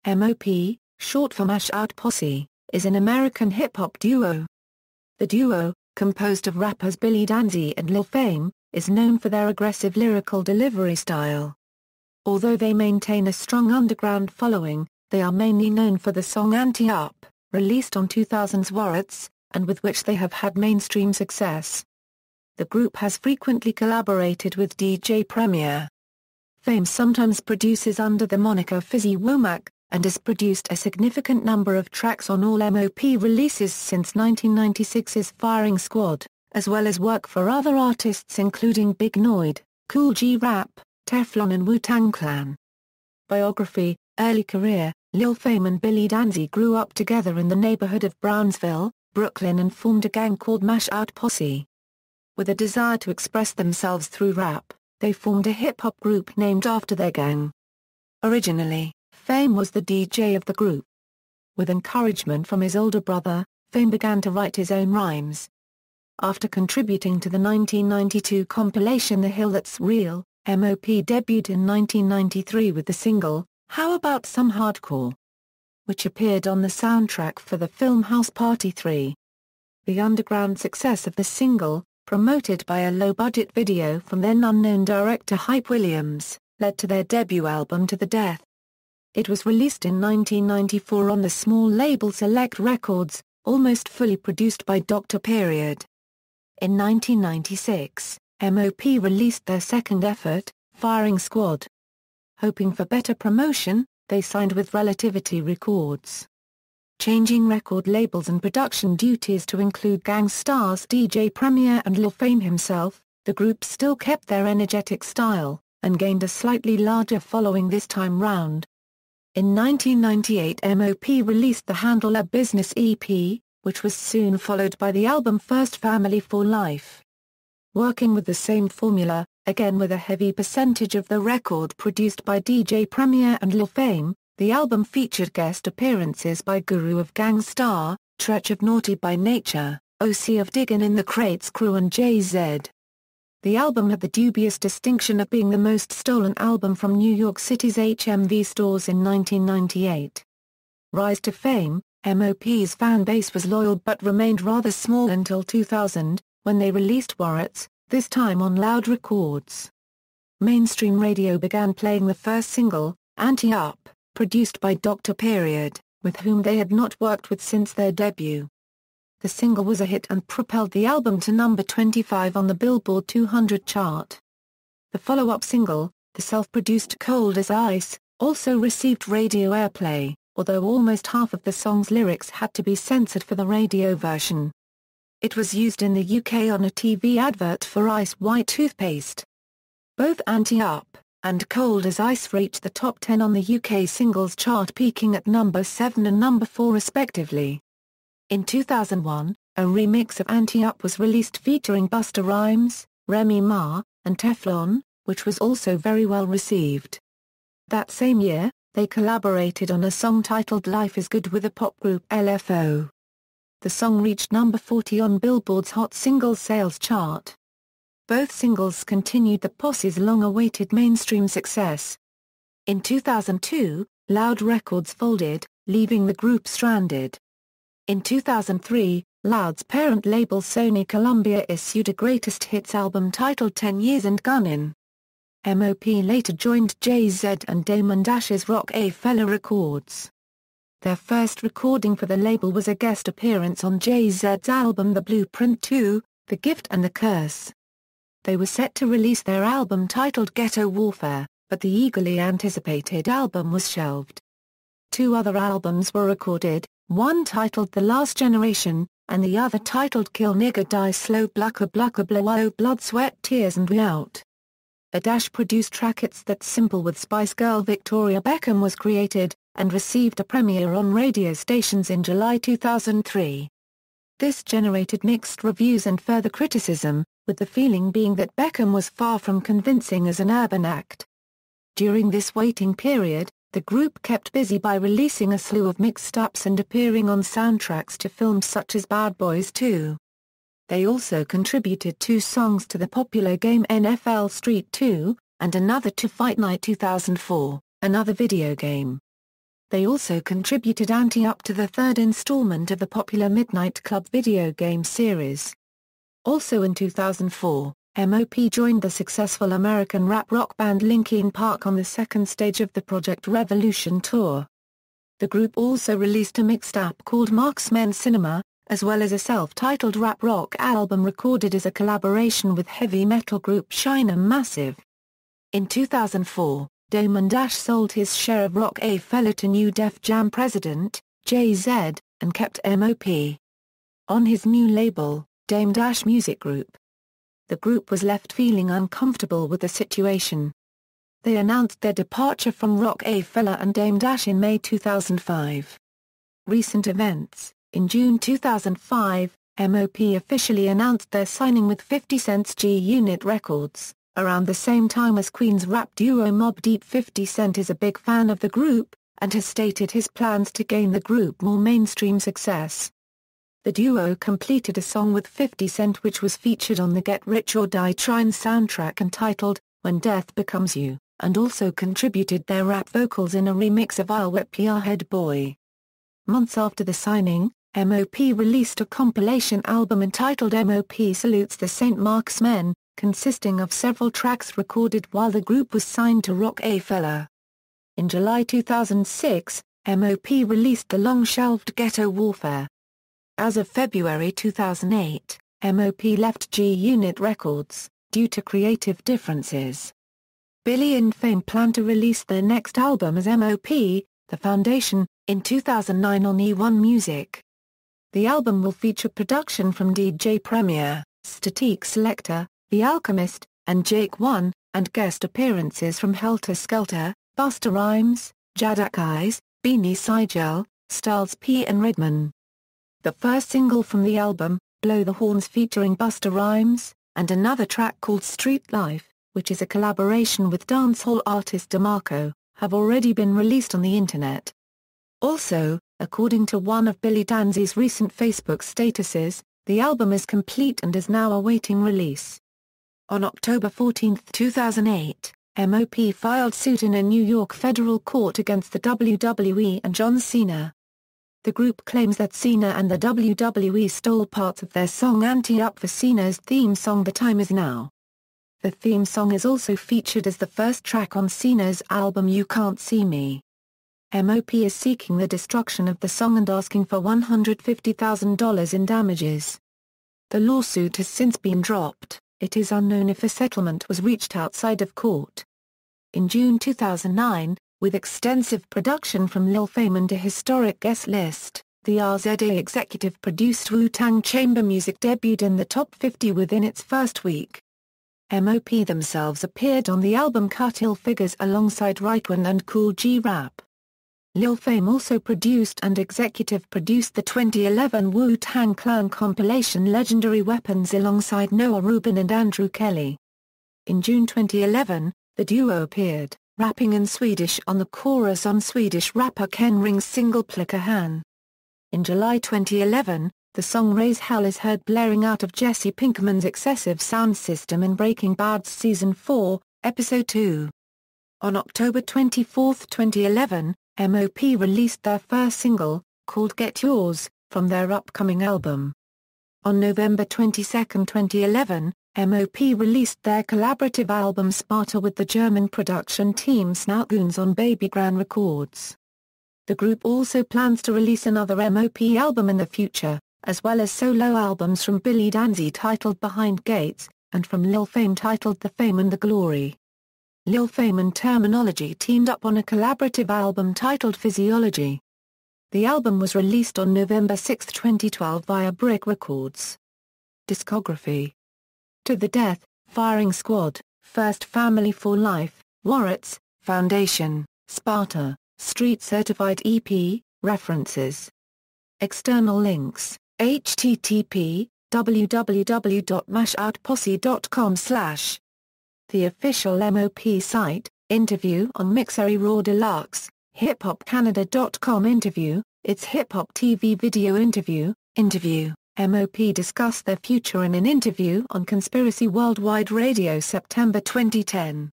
M.O.P, short for Mash Out Posse, is an American hip-hop duo. The duo, composed of rappers Billy Danze and Lil Fame, is known for their aggressive lyrical delivery style. Although they maintain a strong underground following, they are mainly known for the song Ante Up, released on 2000's Warriorz, and with which they have had mainstream success. The group has frequently collaborated with DJ Premier. Fame sometimes produces under the moniker Fizzy Womack, and has produced a significant number of tracks on all M.O.P releases since 1996's Firing Squad, as well as work for other artists including Big Noyd, Kool G Rap, Teflon and Wu-Tang Clan. Biography: early career, Lil Fame and Billy Danze grew up together in the neighborhood of Brownsville, Brooklyn and formed a gang called Mash Out Posse. With a desire to express themselves through rap, they formed a hip-hop group named after their gang. Originally, Fame was the DJ of the group. With encouragement from his older brother, Fame began to write his own rhymes. After contributing to the 1992 compilation The Hill That's Real, M.O.P debuted in 1993 with the single, How About Some Hardcore?, which appeared on the soundtrack for the film House Party 3. The underground success of the single, promoted by a low-budget video from then unknown director Hype Williams, led to their debut album To the Death. It was released in 1994 on the small label Select Records, almost fully produced by Dr. Period. In 1996, M.O.P released their second effort, Firing Squad. Hoping for better promotion, they signed with Relativity Records. Changing record labels and production duties to include Gang Starr's DJ Premier and Lil Fame himself, the group still kept their energetic style, and gained a slightly larger following this time round. In 1998 M.O.P released the Handle a Business EP, which was soon followed by the album First Family for Life. Working with the same formula, again with a heavy percentage of the record produced by DJ Premier and Lil Fame, the album featured guest appearances by Guru of Gang Starr, Treach of Naughty by Nature, O.C. of Diggin' in the Crates Crew and Jay-Z. The album had the dubious distinction of being the most stolen album from New York City's HMV stores in 1998. Rise to fame, M.O.P's fan base was loyal but remained rather small until 2000, when they released Warriorz, this time on Loud Records. Mainstream radio began playing the first single, Ante Up, produced by Dr. Period, with whom they had not worked with since their debut. The single was a hit and propelled the album to number 25 on the Billboard 200 chart. The follow-up single, the self-produced Cold as Ice, also received radio airplay, although almost half of the song's lyrics had to be censored for the radio version. It was used in the UK on a TV advert for Ice White toothpaste. Both Ante Up and Cold as Ice reached the top 10 on the UK singles chart, peaking at number 7 and number 4 respectively. In 2001, a remix of Ante Up was released featuring Busta Rhymes, Remy Ma, and Teflon, which was also very well received. That same year, they collaborated on a song titled Life is Good with the pop group LFO. The song reached number 40 on Billboard's Hot Singles Sales chart. Both singles continued the Posse's long-awaited mainstream success. In 2002, Loud Records folded, leaving the group stranded. In 2003, Loud's parent label Sony Columbia issued a greatest hits album titled 10 Years and Gunnin'. M.O.P later joined Jay-Z and Damon Dash's Roc-A-Fella Records. Their first recording for the label was a guest appearance on Jay-Z's album The Blueprint 2, The Gift and the Curse. They were set to release their album titled Ghetto Warfare, but the eagerly anticipated album was shelved. Two other albums were recorded, one titled The Last Generation, and the other titled Kill Nigga Die Slow Blucka Blucka Blow Blood Sweat Tears and We Out. A Dash-produced track It's That Simple with Spice Girl Victoria Beckham was created, and received a premiere on radio stations in July 2003. This generated mixed reviews and further criticism, with the feeling being that Beckham was far from convincing as an urban act. During this waiting period, the group kept busy by releasing a slew of mixed-ups and appearing on soundtracks to films such as Bad Boys 2. They also contributed 2 songs to the popular game NFL Street 2, and another to Fight Night 2004, another video game. They also contributed Ante Up to the third installment of the popular Midnight Club video game series. Also in 2004, M.O.P joined the successful American rap rock band Linkin Park on the second stage of the Project Revolution tour. The group also released a mixtape called Marksmen Cinema, as well as a self-titled rap rock album recorded as a collaboration with heavy metal group China Massive. In 2004, Damon Dash sold his share of Roc-A-Fella to New Def Jam president, Jay-Z, and kept M.O.P. on his new label, Dame Dash Music Group. The group was left feeling uncomfortable with the situation. They announced their departure from Roc-A-Fella and Dame Dash in May 2005. Recent events: in June 2005, M.O.P officially announced their signing with 50 Cent's G-Unit Records. Around the same time as Queen's rap duo M.O.P. 50 Cent is a big fan of the group, and has stated his plans to gain the group more mainstream success. The duo completed a song with 50 Cent which was featured on the Get Rich or Die Trying soundtrack entitled, When Death Becomes You, and also contributed their rap vocals in a remix of I'll Whip Ya Head Boy. Months after the signing, M.O.P released a compilation album entitled M.O.P Salutes the St. Mark's Men, consisting of several tracks recorded while the group was signed to Roc-A-Fella. In July 2006, M.O.P released the long-shelved Ghetto Warfare. As of February 2008, M.O.P left G-Unit Records, due to creative differences. Billy and Fame plan to release their next album as M.O.P, The Foundation, in 2009 on E1 Music. The album will feature production from DJ Premier, Statique Selector, The Alchemist, and Jake One, and guest appearances from Helter Skelter, Busta Rhymes, Jadak Eyes, Beanie Sigel, Styles P and Redman. The first single from the album, Blow the Horns featuring Busta Rhymes, and another track called Street Life, which is a collaboration with dancehall artist DeMarco, have already been released on the internet. Also, according to one of Billy Danze's recent Facebook statuses, the album is complete and is now awaiting release. On October 14, 2008, M.O.P filed suit in a New York federal court against the WWE and John Cena. The group claims that Cena and the WWE stole parts of their song Ante Up for Cena's theme song The Time Is Now. The theme song is also featured as the first track on Cena's album You Can't See Me. M.O.P is seeking the destruction of the song and asking for $150,000 in damages. The lawsuit has since been dropped. It is unknown if a settlement was reached outside of court. In June 2009, with extensive production from Lil Fame and a historic guest list, the RZA executive-produced Wu-Tang Chamber Music debuted in the top 50 within its first week. M.O.P themselves appeared on the album Cut Ill Figures alongside Raekwon and Kool G Rap. Lil Fame also produced and executive-produced the 2011 Wu-Tang Clan compilation Legendary Weapons alongside Noah Rubin and Andrew Kelly. In June 2011, the duo appeared, rapping in Swedish on the chorus on Swedish rapper Ken Ring's single Plicka Han. In July 2011, the song Raise Hell is heard blaring out of Jesse Pinkman's excessive sound system in Breaking Bad's Season 4, Episode 2. On October 24, 2011, M.O.P released their first single, called Get Yours, from their upcoming album. On November 22, 2011, M.O.P released their collaborative album Smarter with the German production team Snoutgoons on Babygran Records. The group also plans to release another M.O.P album in the future, as well as solo albums from Billy Danze titled Behind Gates, and from Lil Fame titled The Fame and the Glory. Lil Fame and Terminology teamed up on a collaborative album titled Physiology. The album was released on November 6, 2012 via Brick Records. Discography: To the Death, Firing Squad, First Family for Life, Warriorz, Foundation, Sparta, Street Certified EP, References. External links: http www.mashoutposse.com/ The official M.O.P site, interview on Mixery Raw Deluxe, hiphopcanada.com interview, its Hip Hop TV video interview, M.O.P discussed their future in an interview on Conspiracy Worldwide Radio September 2010.